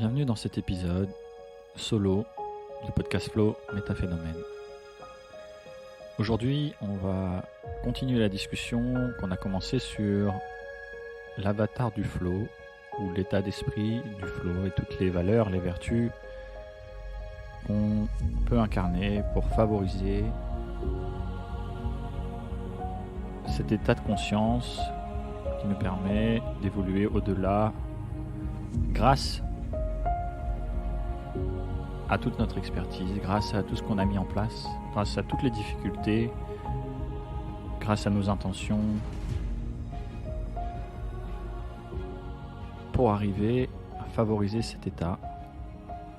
Bienvenue dans cet épisode solo du podcast Flow Métaphénomène. Aujourd'hui, on va continuer la discussion qu'on a commencée sur l'avatar du flow ou l'état d'esprit du flow et toutes les valeurs, les vertus qu'on peut incarner pour favoriser cet état de conscience qui nous permet d'évoluer au-delà grâce à toute notre expertise, grâce à tout ce qu'on a mis en place, grâce à toutes les difficultés, grâce à nos intentions, pour arriver à favoriser cet état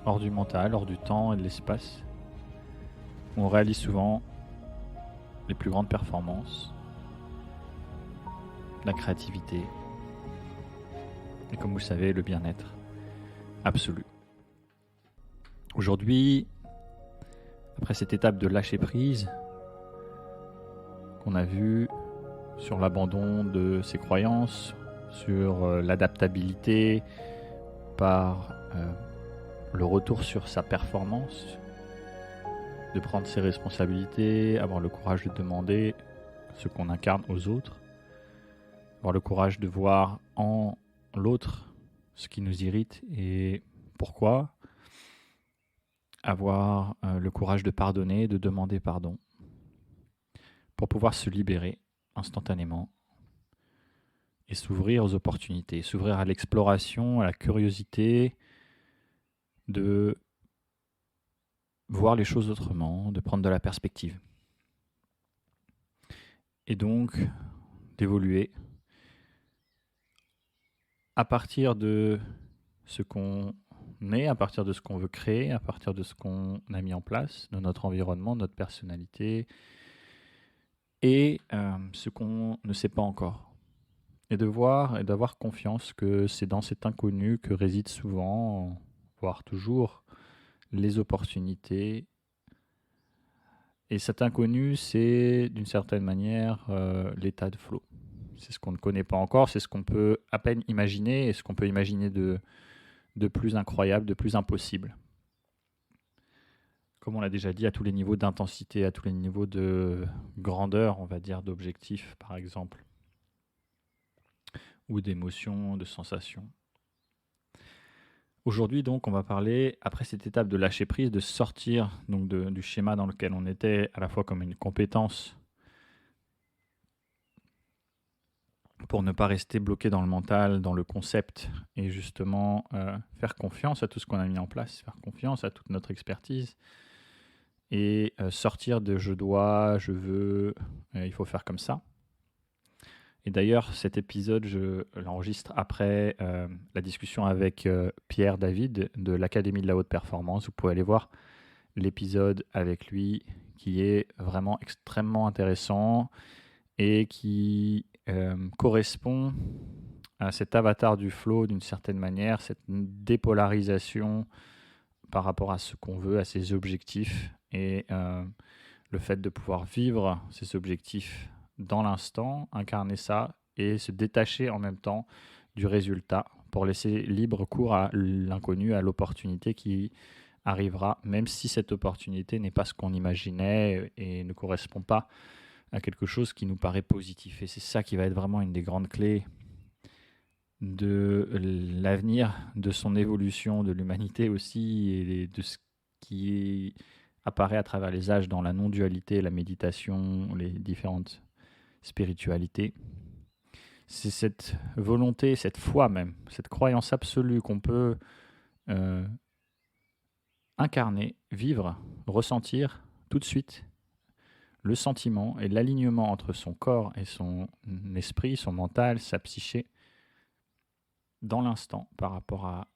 hors du mental, hors du temps et de l'espace, où on réalise souvent les plus grandes performances, la créativité et, comme vous le savez, le bien-être absolu. Aujourd'hui, après cette étape de lâcher prise qu'on a vue sur l'abandon de ses croyances, sur l'adaptabilité par le retour sur sa performance, de prendre ses responsabilités, avoir le courage de demander ce qu'on incarne aux autres, avoir le courage de voir en l'autre ce qui nous irrite et pourquoi, avoir le courage de pardonner, de demander pardon, pour pouvoir se libérer instantanément et s'ouvrir aux opportunités, s'ouvrir à l'exploration, à la curiosité, de voir les choses autrement, de prendre de la perspective. Et donc d'évoluer à partir de ce qu'on est, à partir de ce qu'on veut créer, à partir de ce qu'on a mis en place, de notre environnement, de notre personnalité, et ce qu'on ne sait pas encore. Et de voir et d'avoir confiance que c'est dans cet inconnu que résident souvent, voire toujours, les opportunités. Et cet inconnu, c'est d'une certaine manière l'état de flow. C'est ce qu'on ne connaît pas encore, c'est ce qu'on peut à peine imaginer, et ce qu'on peut imaginer de plus incroyable, de plus impossible. Comme on l'a déjà dit, à tous les niveaux d'intensité, à tous les niveaux de grandeur, on va dire, d'objectifs par exemple, ou d'émotions, de sensations. Aujourd'hui donc, on va parler, après cette étape de lâcher prise, de sortir donc du schéma dans lequel on était, à la fois comme une compétence, pour ne pas rester bloqué dans le mental, dans le concept, et justement faire confiance à tout ce qu'on a mis en place, faire confiance à toute notre expertise, et sortir de je dois, je veux, il faut faire comme ça. Et d'ailleurs, cet épisode, je l'enregistre après la discussion avec Pierre David de l'Académie de la Haute Performance. Vous pouvez aller voir l'épisode avec lui qui est vraiment extrêmement intéressant et qui correspond à cet avatar du flow d'une certaine manière, cette dépolarisation par rapport à ce qu'on veut, à ses objectifs, et le fait de pouvoir vivre ces objectifs dans l'instant, incarner ça et se détacher en même temps du résultat pour laisser libre cours à l'inconnu, à l'opportunité qui arrivera, même si cette opportunité n'est pas ce qu'on imaginait et ne correspond pas à quelque chose qui nous paraît positif. Et c'est ça qui va être vraiment une des grandes clés de l'avenir, de son évolution, de l'humanité aussi, et de ce qui apparaît à travers les âges dans la non-dualité, la méditation, les différentes spiritualités. C'est cette volonté, cette foi même, cette croyance absolue qu'on peut incarner, vivre, ressentir tout de suite, le sentiment et l'alignement entre son corps et son esprit, son mental, sa psyché, dans l'instant par rapport à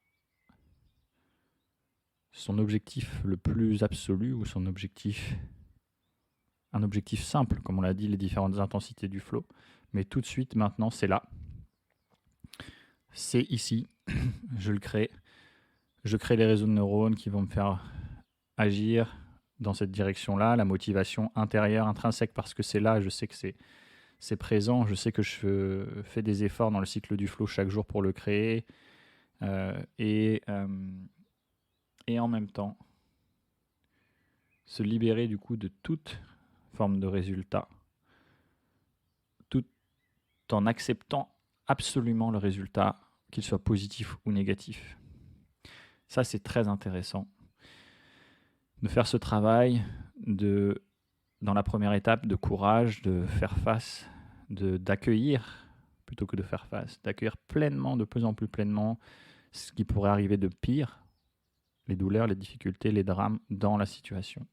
son objectif le plus absolu ou son objectif, un objectif simple, comme on l'a dit, les différentes intensités du flow, mais tout de suite, maintenant, c'est là. C'est ici, je le crée. Je crée les réseaux de neurones qui vont me faire agir dans cette direction-là, la motivation intérieure, intrinsèque, parce que c'est là, je sais que c'est présent, je sais que je fais des efforts dans le cycle du flow chaque jour pour le créer, Et en même temps, se libérer du coup de toute forme de résultat, tout en acceptant absolument le résultat, qu'il soit positif ou négatif. Ça, c'est très intéressant de faire ce travail dans la première étape, de courage, de faire face, d'accueillir plutôt que de faire face, d'accueillir pleinement, de plus en plus pleinement, ce qui pourrait arriver de pire, les douleurs, les difficultés, les drames dans la situation,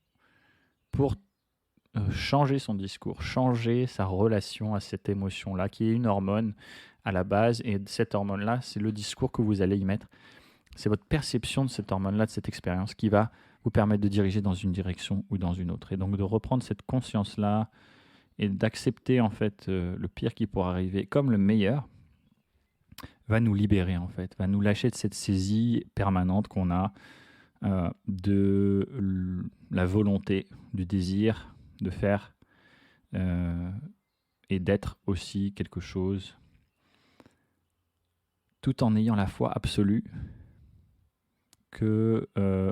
pour changer son discours, changer sa relation à cette émotion-là, qui est une hormone à la base, et cette hormone-là, c'est le discours que vous allez y mettre. C'est votre perception de cette hormone-là, de cette expérience, qui va vous permettre de diriger dans une direction ou dans une autre. Et donc de reprendre cette conscience-là et d'accepter en fait le pire qui pourrait arriver comme le meilleur, va nous libérer en fait, va nous lâcher de cette saisie permanente qu'on a de la volonté, du désir de faire et d'être aussi quelque chose, tout en ayant la foi absolue que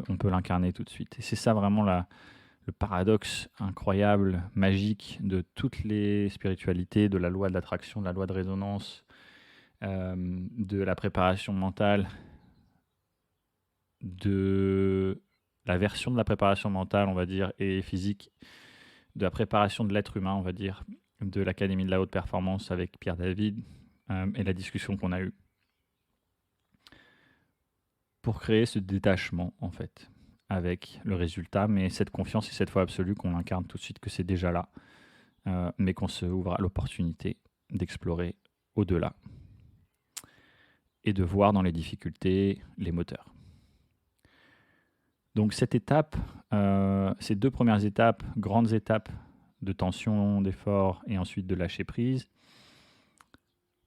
on peut l'incarner tout de suite. Et c'est ça vraiment le paradoxe incroyable, magique de toutes les spiritualités, de la loi de l'attraction, de la loi de résonance, de la préparation mentale, de la version de la préparation mentale, on va dire, et physique, de la préparation de l'être humain, on va dire, de l'Académie de la haute performance avec Pierre David, et la discussion qu'on a eue, pour créer ce détachement, en fait, avec le résultat, mais cette confiance et cette foi absolue qu'on incarne tout de suite, que c'est déjà là, mais qu'on se ouvre à l'opportunité d'explorer au-delà et de voir dans les difficultés les moteurs. Donc cette étape, ces deux premières étapes, grandes étapes de tension, d'effort et ensuite de lâcher prise,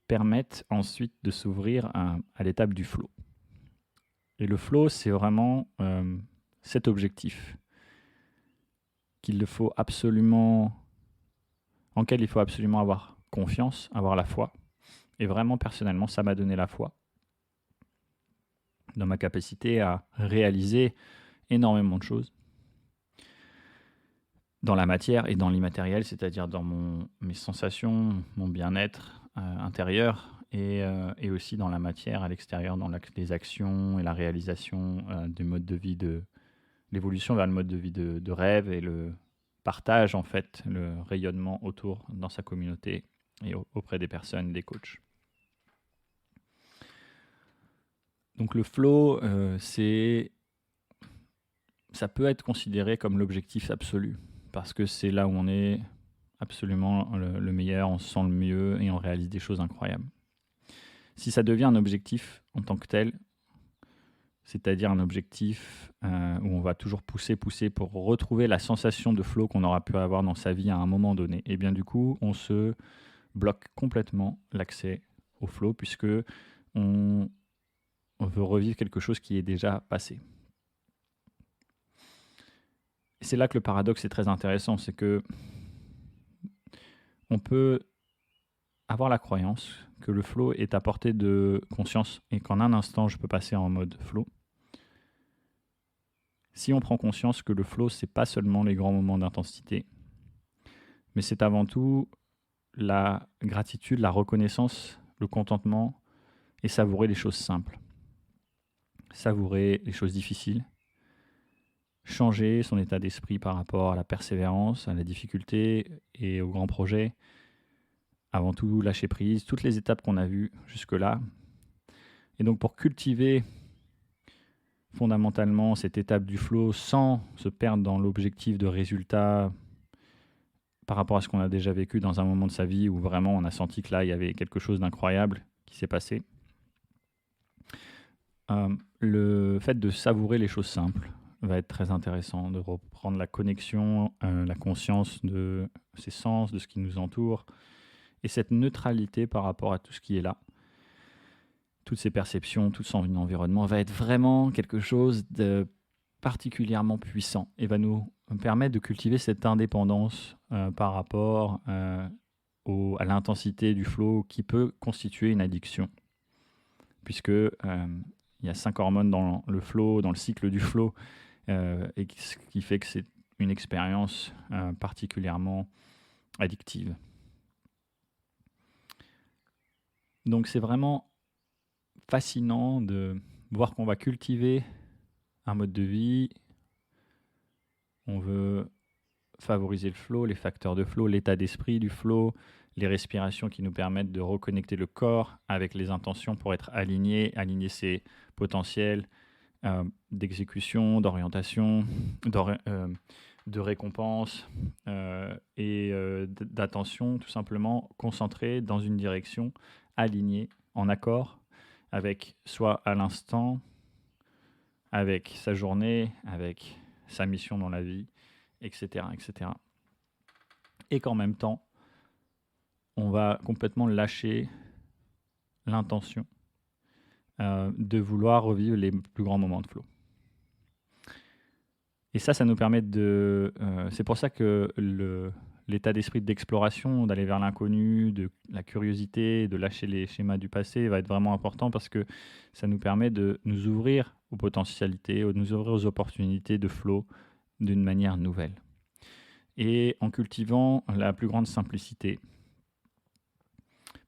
permettent ensuite de s'ouvrir à l'étape du flow. Et le flow, c'est vraiment cet objectif en lequel il faut absolument avoir confiance, avoir la foi. Et vraiment, personnellement, ça m'a donné la foi dans ma capacité à réaliser énormément de choses dans la matière et dans l'immatériel, c'est-à-dire dans mes sensations, mon bien-être intérieur, et aussi dans la matière à l'extérieur, dans les actions et la réalisation du mode de vie, l'évolution vers le mode de vie de rêve et le partage, en fait, le rayonnement autour dans sa communauté et auprès des personnes, des coachs. Donc le flow, ça peut être considéré comme l'objectif absolu, parce que c'est là où on est absolument le meilleur, on se sent le mieux et on réalise des choses incroyables. Si ça devient un objectif en tant que tel, c'est-à-dire un objectif où on va toujours pousser pour retrouver la sensation de flow qu'on aura pu avoir dans sa vie à un moment donné, et bien du coup, on se bloque complètement l'accès au flow, puisque on veut revivre quelque chose qui est déjà passé. Et c'est là que le paradoxe est très intéressant, c'est que on peut avoir la croyance que le flow est à portée de conscience et qu'en un instant, je peux passer en mode flow. Si on prend conscience que le flow, c'est pas seulement les grands moments d'intensité, mais c'est avant tout la gratitude, la reconnaissance, le contentement et savourer les choses simples. Savourer les choses difficiles. Changer son état d'esprit par rapport à la persévérance, à la difficulté et aux grands projets. Avant tout, lâcher prise, toutes les étapes qu'on a vues jusque-là. Et donc pour cultiver fondamentalement cette étape du flow sans se perdre dans l'objectif de résultat par rapport à ce qu'on a déjà vécu dans un moment de sa vie où vraiment on a senti que là, il y avait quelque chose d'incroyable qui s'est passé. Le fait de savourer les choses simples va être très intéressant, de reprendre la connexion, la conscience de ses sens, de ce qui nous entoure, et cette neutralité par rapport à tout ce qui est là. Toutes ces perceptions, tout son environnement va être vraiment quelque chose de particulièrement puissant et va nous permettre de cultiver cette indépendance par rapport à l'intensité du flow qui peut constituer une addiction. Puisque il y a 5 hormones dans le flow, dans le cycle du flow, et ce qui fait que c'est une expérience particulièrement addictive. Donc c'est vraiment fascinant de voir qu'on va cultiver un mode de vie. On veut favoriser le flow, les facteurs de flow, l'état d'esprit du flow, les respirations qui nous permettent de reconnecter le corps avec les intentions pour être aligner ses potentiels d'exécution, d'orientation, de récompense et d'attention, tout simplement concentré dans une direction, aligné, en accord avec soit à l'instant, avec sa journée, avec sa mission dans la vie, etc., etc. Et qu'en même temps, on va complètement lâcher l'intention de vouloir revivre les plus grands moments de flow. Et ça nous permet de... c'est pour ça que l'état d'esprit d'exploration, d'aller vers l'inconnu, de la curiosité, de lâcher les schémas du passé va être vraiment important parce que ça nous permet de nous ouvrir aux potentialités, de nous ouvrir aux opportunités de flow d'une manière nouvelle. Et en cultivant la plus grande simplicité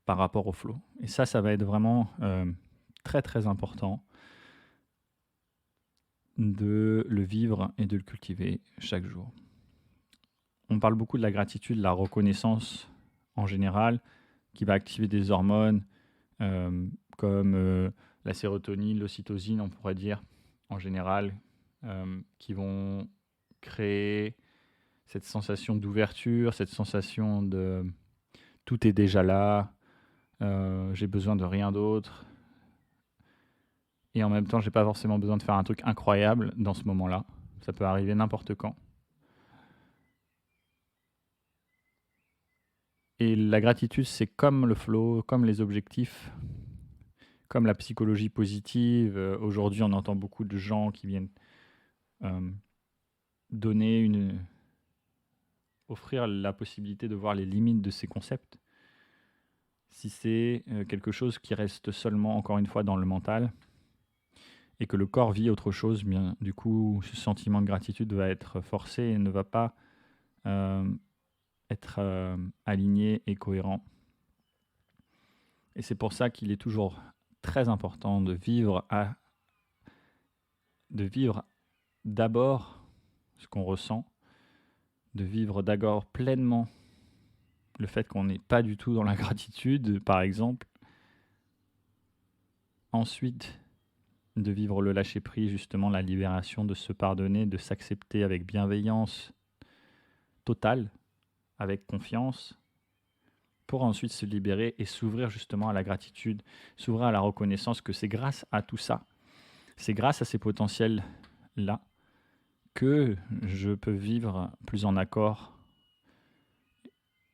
par rapport au flow. Et ça va être vraiment très très important de le vivre et de le cultiver chaque jour. On parle beaucoup de la gratitude, de la reconnaissance en général, qui va activer des hormones comme la sérotonine, l'ocytocine, on pourrait dire, en général, qui vont créer cette sensation d'ouverture, cette sensation de tout est déjà là, j'ai besoin de rien d'autre. Et en même temps, j'ai pas forcément besoin de faire un truc incroyable dans ce moment-là. Ça peut arriver n'importe quand. Et la gratitude, c'est comme le flow, comme les objectifs, comme la psychologie positive. Aujourd'hui, on entend beaucoup de gens qui viennent offrir la possibilité de voir les limites de ces concepts. Si c'est quelque chose qui reste seulement, encore une fois, dans le mental, et que le corps vit autre chose, bien, du coup, ce sentiment de gratitude va être forcé et ne va pas être aligné et cohérent. Et c'est pour ça qu'il est toujours très important de vivre d'abord ce qu'on ressent, de vivre d'abord pleinement le fait qu'on n'est pas du tout dans la gratitude, par exemple. Ensuite, de vivre le lâcher-prise, justement la libération, de se pardonner, de s'accepter avec bienveillance totale, avec confiance, pour ensuite se libérer et s'ouvrir justement à la gratitude, s'ouvrir à la reconnaissance que c'est grâce à tout ça, c'est grâce à ces potentiels-là que je peux vivre plus en accord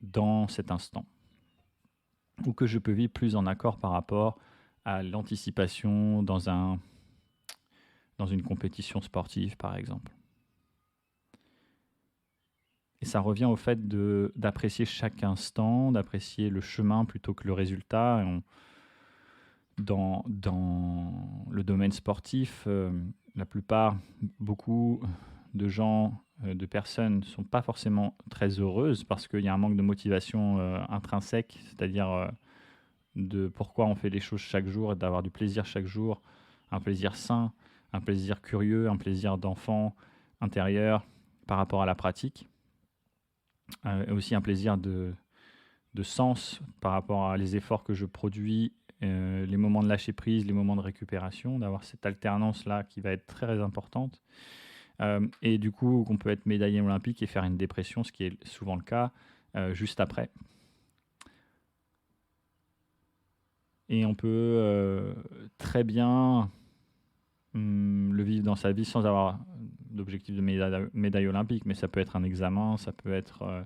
dans cet instant, ou que je peux vivre plus en accord par rapport à l'anticipation dans une compétition sportive, par exemple. Et ça revient au fait d'apprécier chaque instant, d'apprécier le chemin plutôt que le résultat. Dans le domaine sportif, beaucoup de gens, de personnes ne sont pas forcément très heureuses parce qu'il y a un manque de motivation intrinsèque, c'est-à-dire de pourquoi on fait les choses chaque jour et d'avoir du plaisir chaque jour, un plaisir sain, un plaisir curieux, un plaisir d'enfant intérieur par rapport à la pratique. Et aussi un plaisir de sens par rapport à les efforts que je produis, les moments de lâcher prise, les moments de récupération, d'avoir cette alternance-là qui va être très importante. Et du coup, qu'on peut être médaillé olympique et faire une dépression, ce qui est souvent le cas, juste après. Et on peut très bien le vivre dans sa vie sans avoir d'objectif de médaille olympique, mais ça peut être un examen, ça peut être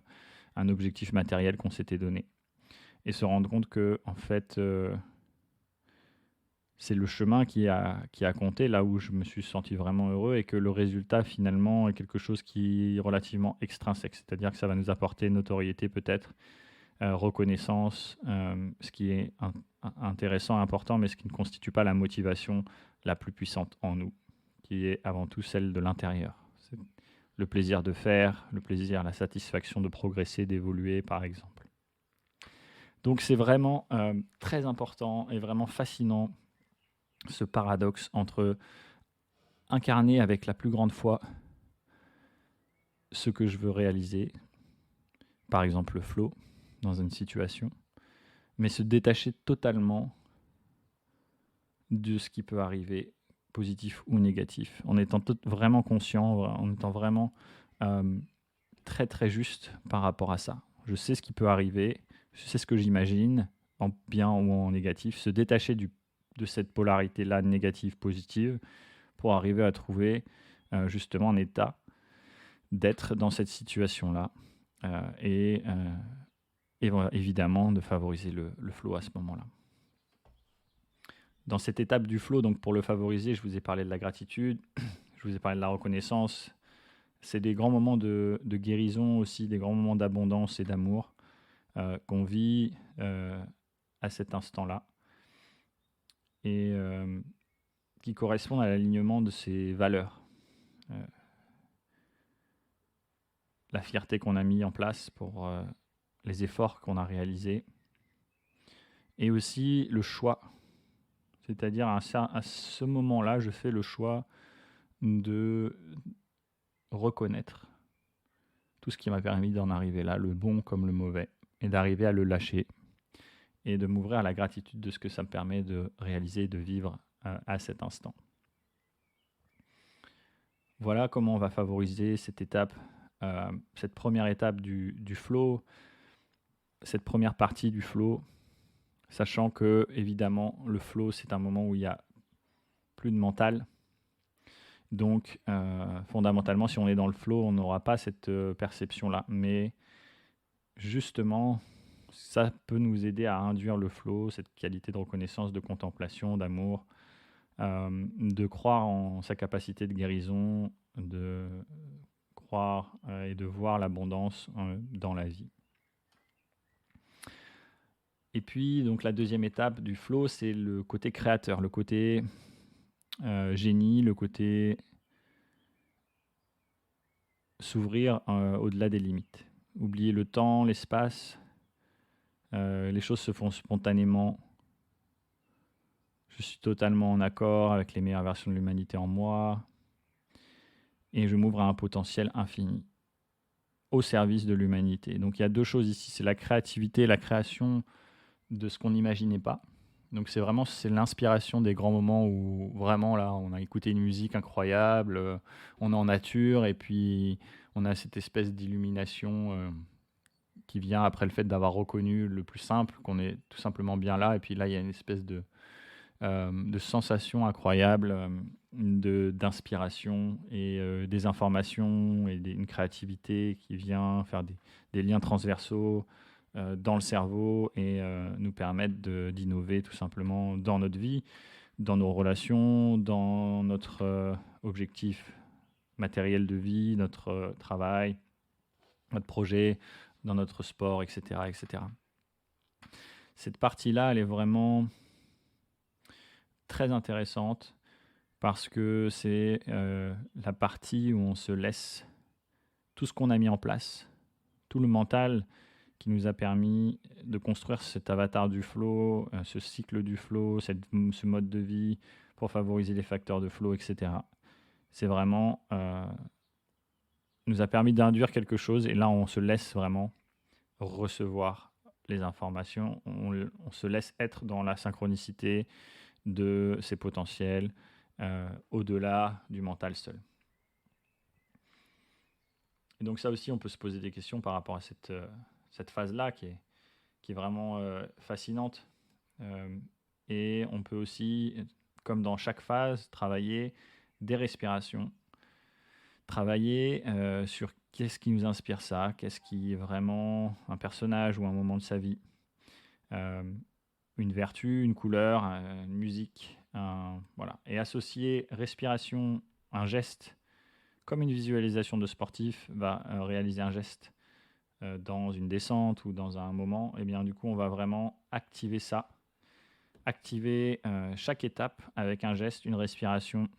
un objectif matériel qu'on s'était donné. Et se rendre compte que, en fait, c'est le chemin qui a compté, là où je me suis senti vraiment heureux, et que le résultat, finalement, est quelque chose qui est relativement extrinsèque. C'est-à-dire que ça va nous apporter notoriété, peut-être, reconnaissance, ce qui est intéressant, important, mais ce qui ne constitue pas la motivation la plus puissante en nous, qui est avant tout celle de l'intérieur. C'est le plaisir de faire, le plaisir, la satisfaction de progresser, d'évoluer, par exemple. Donc c'est vraiment très important et vraiment fascinant, ce paradoxe entre incarner avec la plus grande foi ce que je veux réaliser, par exemple le flow dans une situation, mais se détacher totalement de ce qui peut arriver, positif ou négatif, en étant vraiment conscient, en étant vraiment très très juste par rapport à ça. Je sais ce qui peut arriver, je sais ce que j'imagine, en bien ou en négatif, se détacher de cette polarité-là, négative-positive, pour arriver à trouver justement un état d'être dans cette situation-là et évidemment de favoriser le flow à ce moment-là. Dans cette étape du flow, donc pour le favoriser, je vous ai parlé de la gratitude, je vous ai parlé de la reconnaissance. C'est des grands moments de guérison aussi, des grands moments d'abondance et d'amour qu'on vit à cet instant-là et qui correspondent à l'alignement de ces valeurs. La fierté qu'on a mis en place pour les efforts qu'on a réalisés et aussi le choix. C'est-à-dire à ce moment-là, je fais le choix de reconnaître tout ce qui m'a permis d'en arriver là, le bon comme le mauvais, et d'arriver à le lâcher et de m'ouvrir à la gratitude de ce que ça me permet de réaliser, de vivre à cet instant. Voilà comment on va favoriser cette étape, cette première étape du flow, cette première partie du flow, sachant que évidemment le flow c'est un moment où il y a plus de mental. Donc, fondamentalement, si on est dans le flow, on n'aura pas cette perception-là. Mais justement, ça peut nous aider à induire le flow, cette qualité de reconnaissance, de contemplation, d'amour, de croire en sa capacité de guérison, de croire et de voir l'abondance dans la vie. Et puis, donc, la deuxième étape du flow, c'est le côté créateur, le côté génie, le côté s'ouvrir au-delà des limites. Oublier le temps, l'espace, les choses se font spontanément. Je suis totalement en accord avec les meilleures versions de l'humanité en moi et je m'ouvre à un potentiel infini au service de l'humanité. Donc il y a deux choses ici, c'est la créativité, la création de ce qu'on n'imaginait pas. Donc c'est l'inspiration des grands moments où vraiment là on a écouté une musique incroyable, on est en nature et puis on a cette espèce d'illumination qui vient après le fait d'avoir reconnu le plus simple, qu'on est tout simplement bien là et puis là il y a une espèce de sensation incroyable, d'inspiration et des informations et une créativité qui vient faire des liens transversaux dans le cerveau et nous permettre d'innover tout simplement dans notre vie, dans nos relations, dans notre objectif matériel de vie, notre travail, notre projet, dans notre sport, etc., etc. Cette partie-là, elle est vraiment très intéressante parce que c'est la partie où on se laisse tout ce qu'on a mis en place, tout le mental qui nous a permis de construire cet avatar du flow, ce cycle du flow, ce mode de vie pour favoriser les facteurs de flow, etc. C'est vraiment nous a permis d'induire quelque chose et là on se laisse vraiment recevoir les informations, on se laisse être dans la synchronicité de ses potentiels au-delà du mental seul. Et donc ça aussi, on peut se poser des questions par rapport à cette phase-là qui est vraiment fascinante. Et on peut aussi, comme dans chaque phase, travailler des respirations, travailler sur qu'est-ce qui nous inspire ça, qu'est-ce qui est vraiment un personnage ou un moment de sa vie. Une vertu, une couleur, une musique, voilà. Et associer respiration, un geste, comme une visualisation de sportif va réaliser un geste dans une descente ou dans un moment, et bien du coup on va vraiment activer ça, activer chaque étape avec un geste, une respiration,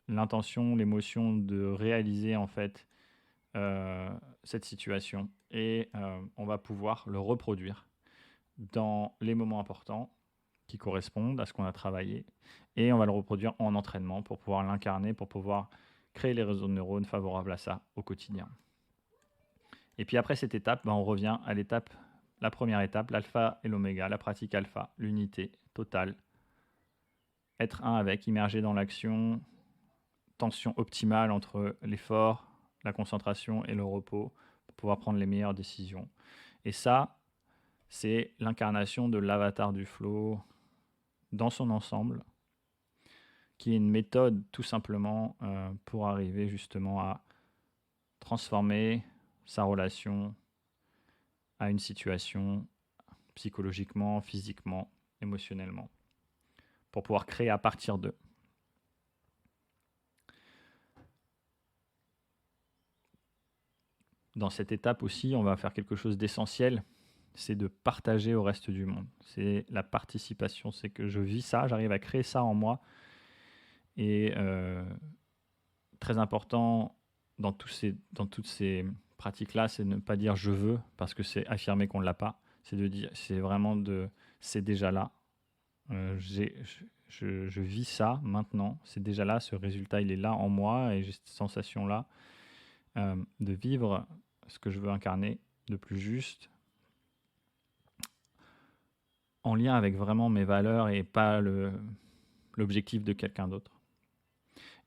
l'intention, l'émotion de réaliser en fait cette situation, et on va pouvoir le reproduire dans les moments importants qui correspondent à ce qu'on a travaillé, et on va le reproduire en entraînement pour pouvoir l'incarner, pour pouvoir créer les réseaux de neurones favorables à ça au quotidien. Et puis après cette étape, on revient à la première étape, l'alpha et l'oméga, la pratique alpha, l'unité totale, être un avec, immergé dans l'action, tension optimale entre l'effort, la concentration et le repos pour pouvoir prendre les meilleures décisions. Et ça, c'est l'incarnation de l'avatar du flow dans son ensemble, qui est une méthode tout simplement pour arriver justement à transformer sa relation à une situation psychologiquement, physiquement, émotionnellement, pour pouvoir créer à partir d'eux. Dans cette étape aussi, on va faire quelque chose d'essentiel, c'est de partager au reste du monde. C'est la participation, c'est que je vis ça, j'arrive à créer ça en moi. Et très important dans toutes ces pratiques-là, c'est de ne pas dire « je veux » parce que c'est affirmer qu'on ne l'a pas. C'est de dire, c'est vraiment c'est déjà là. Je vis ça maintenant, c'est déjà là, ce résultat il est là en moi, et j'ai cette sensation-là de vivre ce que je veux incarner de plus juste, en lien avec vraiment mes valeurs et pas l'objectif de quelqu'un d'autre.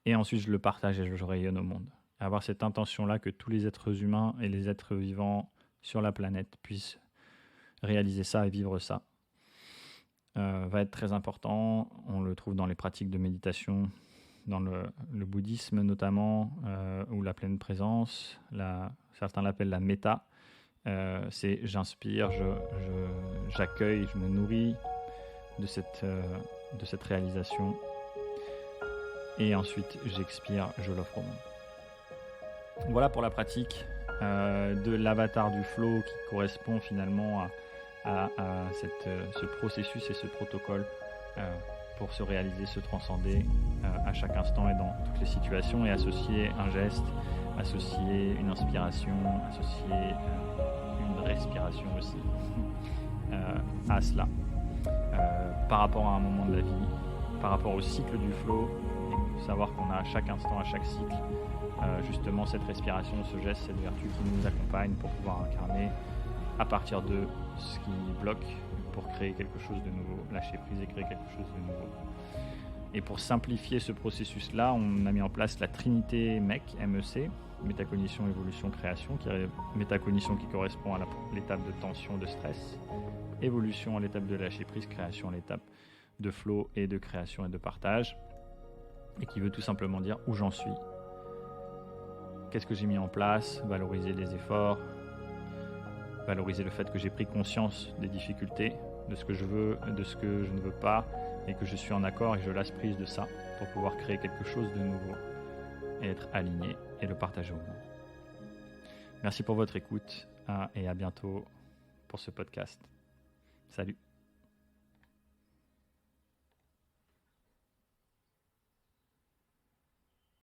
Et ensuite je le partage et je rayonne au monde. Avoir cette intention-là que tous les êtres humains et les êtres vivants sur la planète puissent réaliser ça et vivre ça. Va être très important. On le trouve dans les pratiques de méditation, dans le bouddhisme notamment, ou la pleine présence. Certains l'appellent la méta. C'est j'inspire, j'accueille, je me nourris de cette réalisation. Et ensuite, j'expire, je l'offre au monde. Voilà pour la pratique de l'avatar du flow qui correspond finalement à ce processus et ce protocole pour se réaliser, se transcender à chaque instant et dans toutes les situations, et associer un geste, associer une inspiration, associer une respiration aussi à cela. Par rapport à un moment de la vie, par rapport au cycle du flow, et savoir qu'on a à chaque instant, à chaque cycle, justement cette respiration, ce geste, cette vertu qui nous accompagne pour pouvoir incarner à partir de ce qui bloque pour créer quelque chose de nouveau, lâcher prise et créer quelque chose de nouveau. Et pour simplifier ce processus-là, on a mis en place la Trinité MEC, MEC, métacognition, évolution, création, qui est métacognition qui correspond à l'étape de tension, de stress, évolution à l'étape de lâcher prise, création à l'étape de flow et de création et de partage, et qui veut tout simplement dire où j'en suis, qu'est-ce que j'ai mis en place, valoriser les efforts, valoriser le fait que j'ai pris conscience des difficultés, de ce que je veux, de ce que je ne veux pas, et que je suis en accord et que je lâche prise de ça pour pouvoir créer quelque chose de nouveau et être aligné et le partager au monde. Merci pour votre écoute et à bientôt pour ce podcast. Salut.